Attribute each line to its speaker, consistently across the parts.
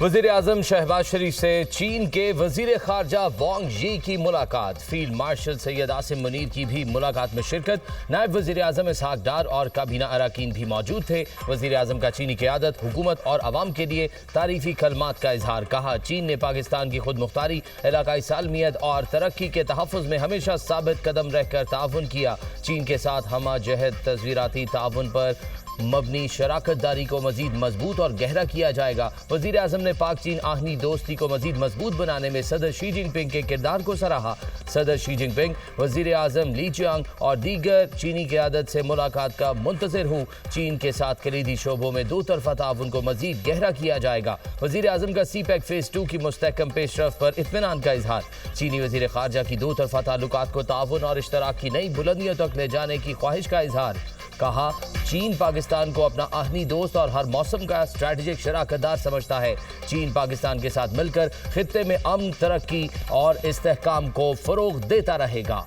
Speaker 1: वज़ीर आज़म शहबाज शरीफ से चीन के वज़ीर ख़ारजा वांग यी की मुलाकात। फील्ड मार्शल सैयद आसिम मुनीर की भी मुलाकात में शिरकत। नायब वज़ीर आज़म इसहाक डार और काबीना अरकान भी मौजूद थे। वज़ीर आज़म का चीनी क़यादत, हुकूमत और अवाम के लिए तारीफ़ी कलमात का इजहार। कहा, चीन ने पाकिस्तान की खुद मुख्तारी, इलाकाई सालमियत और तरक्की के तहफ़्फ़ुज़ में हमेशा साबित कदम रहकर ताउन किया। चीन के साथ हमा जहद तस्वीराती ताउन पर मबनी शराकत दारी को मजीद मजबूत और गहरा किया जाएगा। वज़ीर आज़म ने पाक चीन आहनी दोस्ती को मजीद मजबूत बनाने में सदर शी जिनपिंग के किरदार को सराहा। सदर शी जिनपिंग, वज़ीर आज़म ली चियांग और दीगर चीनी क़यादत से मुलाकात का मुंतज़िर हूँ। चीन के साथ कलीदी शोबों में दो तरफ़ा ताउन को मजीद गहरा किया जाएगा। वज़ीर आज़म का CPEC फ़ेज़ 2 की मुस्तहकम पेशरफ पर इत्मीनान का इजहार। चीनी वज़ीर ख़ारजा की दो तरफ़ा ताल्लुकात को ताउन और इश्तराक की नई बुलंदियों तक ले जाने की ख्वाहिश का इजहार। कहा, चीन पाकिस्तान को अपना आहनी दोस्त और हर मौसम का स्ट्रैटेजिक शराकतदार समझता है। चीन पाकिस्तान के साथ मिलकर खित्ते में अमन, तरक्की और इस्तेहकाम को फरोग देता रहेगा।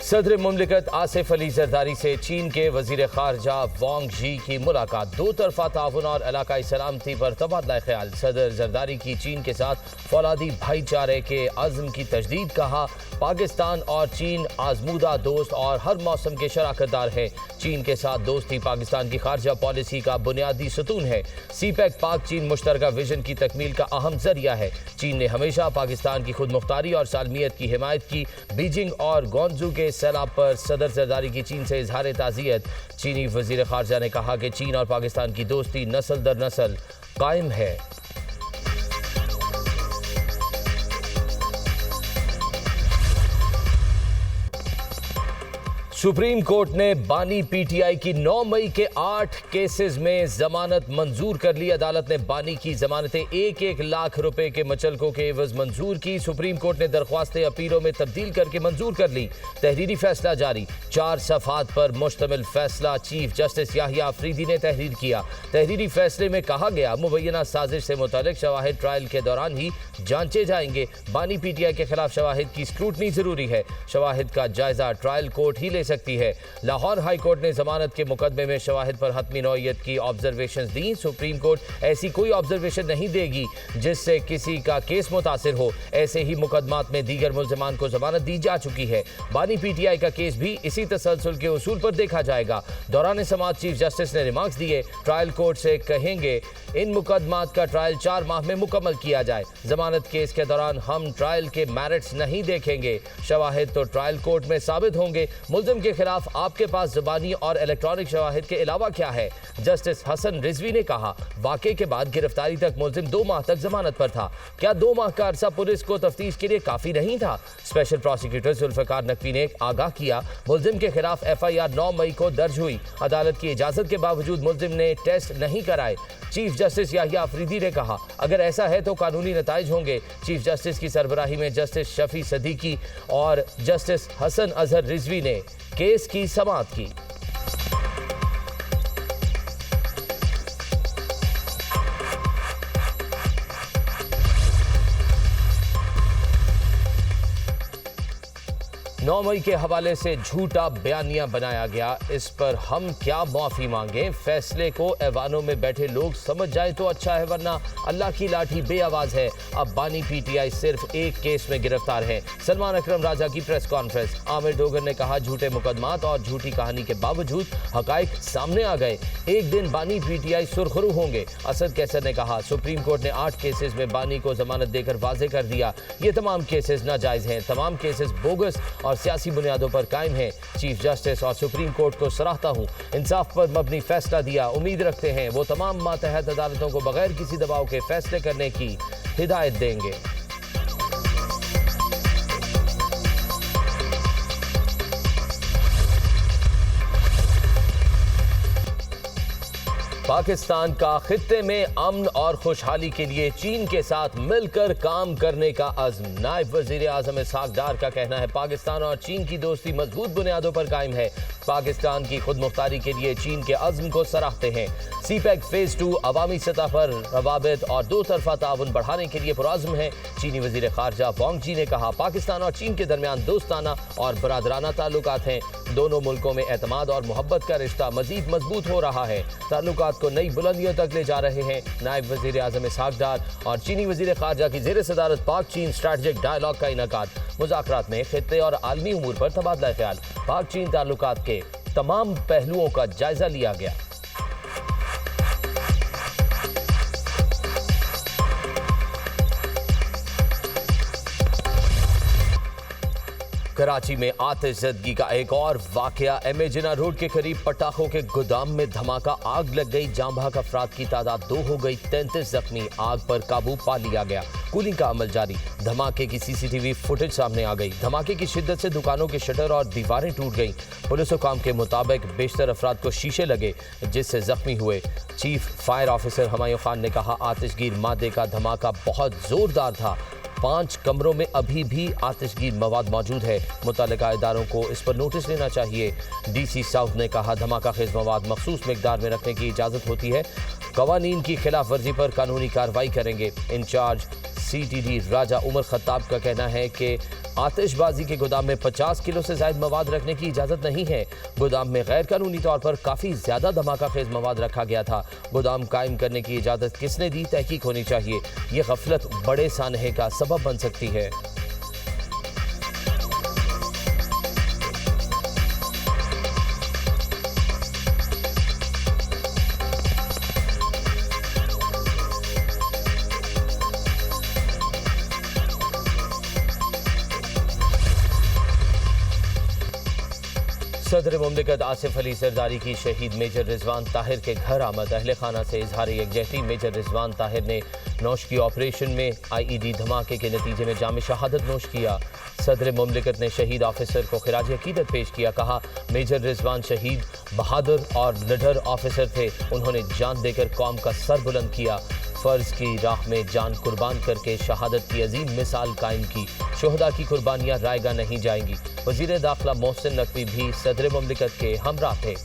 Speaker 1: सदर मुमलिकत आसिफ अली जरदारी से चीन के वज़ीर ख़ारजा वांग यी की मुलाकात। दो तरफ़ा ताउन और इलाकाई सलामती पर तबादला ख्याल। सदर जरदारी की चीन के साथ फौलादी भाईचारे के अज़्म की तजदीद। कहा, पाकिस्तान और चीन आजमूदा दोस्त और हर मौसम के शराकतदार है। चीन के साथ दोस्ती पाकिस्तान की खारजा पॉलिसी का बुनियादी सतून है। CPEC पाक चीन मुश्तरका विजन की तकमील का अहम जरिया है। चीन ने हमेशा पाकिस्तान की खुद मुख्तारी और सालमियत की हिमायत की। बीजिंग और ग्वांगझू के सैलाब पर सदर जरदारी की चीन से इजहार ताज़ियत। चीनी वज़ीर ख़ारजा ने कहा कि चीन और पाकिस्तान की दोस्ती नस्ल दर नस्ल कायम है। सुप्रीम कोर्ट ने बानी PTI की 9 मई के 8 केसेस में जमानत मंजूर कर ली। अदालत ने बानी की जमानतें 1-1 लाख रुपए के मचलकों के एवज मंजूर की। सुप्रीम कोर्ट ने दरख्वास्तें अपीलों में तब्दील करके मंजूर कर ली। तहरीरी फैसला जारी। 4 सफ़हात पर मुश्तमिल फैसला चीफ जस्टिस याहिया अफरीदी ने तहरीर किया। तहरीरी फैसले में कहा गया, मुबैना साजिश से मुतालिक शवाहिद ट्रायल के दौरान ही जांचे जाएंगे। बानी PTI के खिलाफ शवाहिद की स्क्रूटनी जरूरी है। शवाहिद का जायजा ट्रायल कोर्ट ही ले सकती है। लाहौर हाई कोर्ट ने जमानत के मुकदमे में शवाहिद पर हतमी नौयत की ऑब्जर्वेशंस दी। सुप्रीम कोर्ट ऐसी कोई ऑब्जर्वेशन नहीं देगी जिससे किसी का केस मुतासिर हो। ऐसे ही मुकदमात में दीगर मुल्ज़िमान को जमानत दी जा चुकी है। बानी PTI का केस भी इसी तसलसल के उसूल पर देखा जाएगा। दौरान समाअत चीफ जस्टिस ने रिमार्क्स दिए, ट्रायल कोर्ट से कहेंगे इन मुकदमात का ट्रायल 4 माह में मुकम्मल किया जाए। जमानत केस के दौरान हम ट्रायल के मेरिट्स नहीं देखेंगे। शवाहिद तो ट्रायल कोर्ट में साबित होंगे। मुल्ज़िम के खिलाफ आपके पास ज़बानी और इलेक्ट्रॉनिक शवाहिद के अलावा क्या है? जस्टिस हसन रिजवी ने कहा, वाक़े के बाद गिरफ्तारी तक मुल्ज़िम 2 माह तक जमानत पर था। क्या 2 माह का अरसा पुलिस को तफ्तीश के लिए काफ़ी नहीं था? स्पेशल प्रोसिक्यूटर जुल्फ़िकार नकवी ने आगाह किया, मुल्ज़िम के खिलाफ FIR 9 मई को दर्ज हुई। अदालत की इजाज़त के बावजूद मुल्ज़िम ने टेस्ट नहीं कराए। चीफ जस्टिस याहिया अफरीदी ने कहा, अगर ऐसा है तो कानूनी नताइज होंगे। चीफ जस्टिस की सरबराही में जस्टिस शफी सदीकी और जस्टिस हसन अजहर रिजवी ने केस की समाअत की। 9 मई के हवाले से झूठा बयानिया बनाया गया, इस पर हम क्या माफ़ी मांगे? फैसले को ऐवानों में बैठे लोग समझ जाए तो अच्छा है, वरना अल्लाह की लाठी बेआवाज़ है। अब बानी PTI सिर्फ एक केस में गिरफ्तार है। सलमान अकरम राजा की प्रेस कॉन्फ्रेंस। आमिर डोगर ने कहा, झूठे मुकदमात और झूठी कहानी के बावजूद हकाइक सामने आ गए। एक दिन बानी PTI सुरखरू होंगे। असद कैसर ने कहा, सुप्रीम कोर्ट ने 8 केसेस में बानी को जमानत देकर वाजे कर दिया, ये तमाम केसेस नाजायज़ हैं, तमाम केसेस बोगस और सियासी बुनियादों पर कायम है। चीफ जस्टिस और सुप्रीम कोर्ट को सराहता हूँ, इंसाफ पर मबनी फैसला दिया। उम्मीद रखते हैं वो तमाम मातहत अदालतों को बगैर किसी दबाव के फैसले करने की हिदायत देंगे। पाकिस्तान का खित्ते में अमन और खुशहाली के लिए चीन के साथ मिलकर काम करने का अज़्म। नायब वज़ीर आज़म इसहाक डार का कहना है पाकिस्तान और चीन की दोस्ती मजबूत बुनियादों पर कायम है। पाकिस्तान की खुद मुख्तारी के लिए चीन के अज़्म को सराहते हैं। सीपैक फेज 2 अवामी सतह पर रवाबित और दो तरफा ताउन बढ़ाने के लिए पुरअज़्म है। चीनी वज़ीर ख़ारजा वांग जी ने कहा पाकिस्तान और चीन के दरमियान दोस्ताना और बरादराना ताल्लुकात हैं। दोनों मुल्कों में एतमाद और मोहब्बत का रिश्ता मजीद मजबूत हो रहा है। ताल्लुकात को नई बुलंदियों तक ले जा रहे हैं। नायब वज़ीर आज़म इसहाक डार और चीनी वज़ीर ख़ारजा की ज़ेर सदारत पाक चीन स्ट्रैटेजिक डायलॉग का इनेकाद। मुज़ाकरात में खित्ते और आलमी उमूर पर तबादला ख्याल। पाक चीन ताल्लुकात के तमाम पहलुओं का जायजा लिया गया। कराची में आतिशज़दगी का एक और वाकया। एमए जिन्ना रोड के करीब पटाखों के गोदाम में धमाका, आग लग गई। जाम भाग अफराद की तादाद 2 हो गई, 33 जख्मी। आग पर काबू पा लिया गया। कूलिंग का अमल जारी। धमाके की सीसीटीवी फुटेज सामने आ गई। धमाके की शिद्दत से दुकानों के शटर और दीवारें टूट गईं। पुलिस हुकाम के मुताबिक बेशतर अफराद को शीशे लगे जिससे जख्मी हुए। Chief fire officer Humayun Khan ने कहा आतिशगीर मादे का धमाका बहुत जोरदार था। 5 कमरों में अभी भी आतिशगीर मवाद मौजूद है। मुतल्लिका इदारों को इस पर नोटिस लेना चाहिए। डीसी साउथ ने कहा धमाका खेज मवाद मखसूस मिकदार में रखने की इजाज़त होती है। कवानीन की खिलाफ वर्जी पर कानूनी कार्रवाई करेंगे। इंचार्ज CTD राजा उमर खत्ताब का कहना है कि आतिशबाजी के गोदाम में 50 किलो से ज़ायद मवाद रखने की इजाज़त नहीं है। गोदाम में गैर कानूनी तौर पर काफ़ी ज़्यादा धमाका खेज मवाद रखा गया था। गोदाम कायम करने की इजाज़त किसने दी, तहकीक होनी चाहिए। ये गफलत बड़े सानहे का सबब बन सकती है। सदर मुमलिकत आसिफ अली सरदारी की शहीद मेजर रिजवान ताहिर के घर आमद। अहले खाना से इजहार यकजहती। मेजर रिजवान ताहिर ने नौश की ऑपरेशन में IED धमाके के नतीजे में जाम शहादत नोश किया। सदर मुमलिकत ने शहीद ऑफिसर को खिराज अकीदत पेश किया। कहा मेजर रिजवान शहीद बहादुर और निडर ऑफिसर थे। उन्होंने जान देकर कौम का सर बुलंद किया। फ़र्ज की राह में जान कुर्बान करके शहादत की अजीम मिसाल कायम की। शोहदा की कुर्बानियाँ रायगा नहीं जाएंगी। वज़ीर दाखिला मोहसिन नकवी भी सदर मुमलिकत के हमराह थे।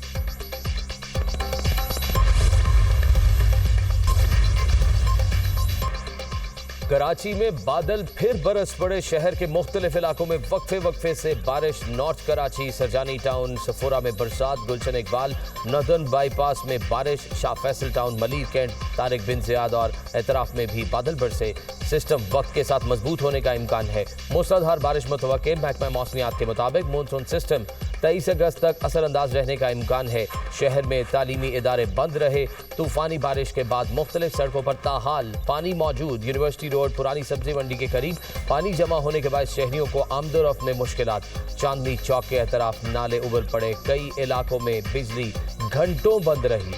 Speaker 1: कराची में बादल फिर बरस पड़े। शहर के मुख्तलिफ इलाकों में वक्फे वक्फे से बारिश। नॉर्थ कराची, सरजानी टाउन, सफोरा में बरसात। गुलशन इकबाल नॉर्दर्न बाईपास में बारिश। शाह फैसल टाउन, मलिक कैंट, तारिक बिन ज़ियाद और एतराफ में भी बादल बरसे। सिस्टम वक्त के साथ मजबूत होने का इम्कान है। मूसलाधार बारिश मुतवक्के। महकमा मौसमियात के मुताबिक मानसून सिस्टम 23 अगस्त तक असरअंदाज रहने का इम्कान है। शहर में तालीमी इदारे बंद रहे। तूफानी बारिश के बाद मुख्तलिफ सड़कों पर ताहाल पानी मौजूद। यूनिवर्सिटी रोड, पुरानी सब्जी मंडी के करीब पानी जमा होने के बाद शहरियों को आमदोरफ्त में मुश्किलात। चांदनी चौक के तरफ नाले उबल पड़े। कई इलाकों में बिजली घंटों बंद रही।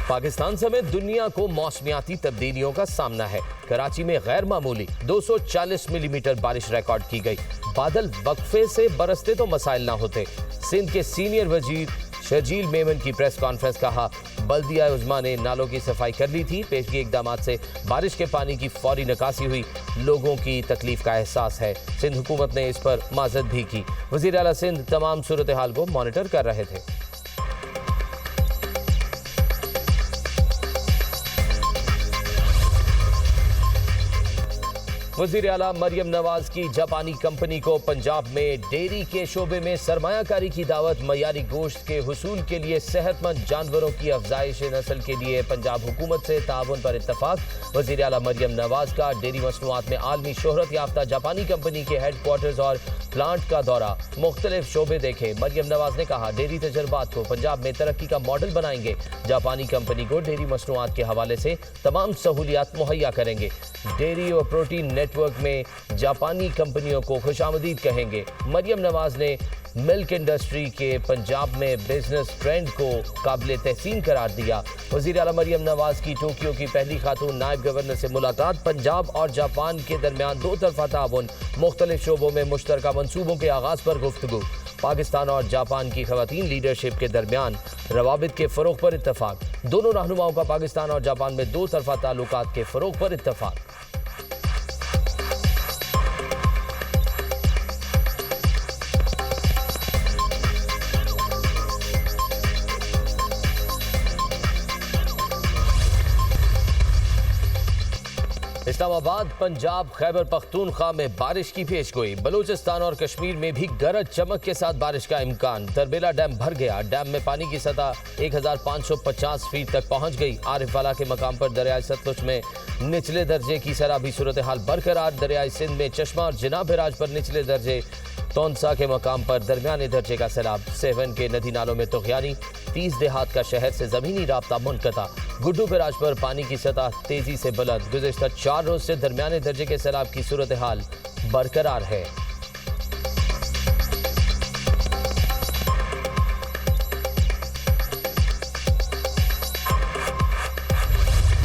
Speaker 1: पाकिस्तान समेत दुनिया को मौसमियाती तब्दीलियों का सामना है। कराची में गैर मामूली 240 मिलीमीटर बारिश रिकॉर्ड की गई। बादल वक्फे से बरसते तो मसाइल ना होते। सिंध के सीनियर वजीर शर्जील मेमन की प्रेस कॉन्फ्रेंस। कहा बल्दिया उज़्मा ने नालों की सफाई कर ली थी। पेशगी इकदाम से बारिश के पानी की फौरी निकासी हुई। लोगों की तकलीफ का एहसास है। सिंध हुकूमत ने इस पर माजरत भी की। वज़ीर आला सिंध तमाम सूरत हाल को मॉनिटर कर रहे थे। वज़ीर आला मरियम नवाज की जापानी कंपनी को पंजाब में डेयरी के शोबे में सरमायाकारी की दावत। मयारी गोश्त के हुसूल के लिए सेहतमंद जानवरों की अफजाइश नस्ल के लिए पंजाब हुकूमत से ताउन पर इत्तफाक। वज़ीर आला मरियम नवाज का डेयरी मसनूआत में आलमी शोहरत याफ्ता जापानी कंपनी के हेडक्वार्टर्स और प्लांट का दौरा। मुख्तलिफ शोबे देखे। मरियम नवाज ने कहा डेयरी तजर्बात को पंजाब में तरक्की का मॉडल बनाएंगे। जापानी कंपनी को डेयरी मसनूआत के हवाले से तमाम सहूलियात मुहैया करेंगे। डेयरी और प्रोटीन नेटवर्क में जापानी कंपनियों को खुशामदीद कहेंगे। मरियम नवाज ने मिल्क इंडस्ट्री के पंजाब में बिजनेस ट्रेंड को काबिल तहसीन करार दिया। वज़ीर आला मरियम नवाज की टोक्यो की पहली खातून नायब गवर्नर से मुलाकात। पंजाब और जापान के दरमियान दो तरफा ताउन, मुख्तलिफ शोबों में मुश्तरका मंसूबों के आगाज पर गुफ्तगू। पाकिस्तान और जापान की खवातीन लीडरशिप के दरमियान रवाबित के फ़रोग पर इत्तफाक। दोनों रहनुमाओं का पाकिस्तान और जापान में दो तरफा ताल्लुकात के फ़रोग पर इत्तफाक। इस्लामाबाद, पंजाब, खैबर पख्तूनख्वा में बारिश की पेशगोई। बलूचिस्तान और कश्मीर में भी गरज चमक के साथ बारिश का इम्कान। तरबेला डैम भर गया। डैम में पानी की सतह 1550 फीट तक पहुंच गई। आरिफवाला के मकाम पर दरियाई सतलुज में निचले दर्जे की सराबी सूरत हाल बरकरार। दरियाई सिंध में चश्मा और जिनाब राज पर निचले दर्जे। तौनसा के मकाम पर दरमियाने दर्जे का सैलाब। सेवन के नदी नालों में तुगयानी। 30 देहात का शहर से जमीनी राब्ता मुनक़ता। गुड्डू बैराज पर पानी की सतह तेजी से बुलंद। गुज़िश्ता 4 रोज से दरमियाने दर्जे के सैलाब की सूरत हाल बरकरार है।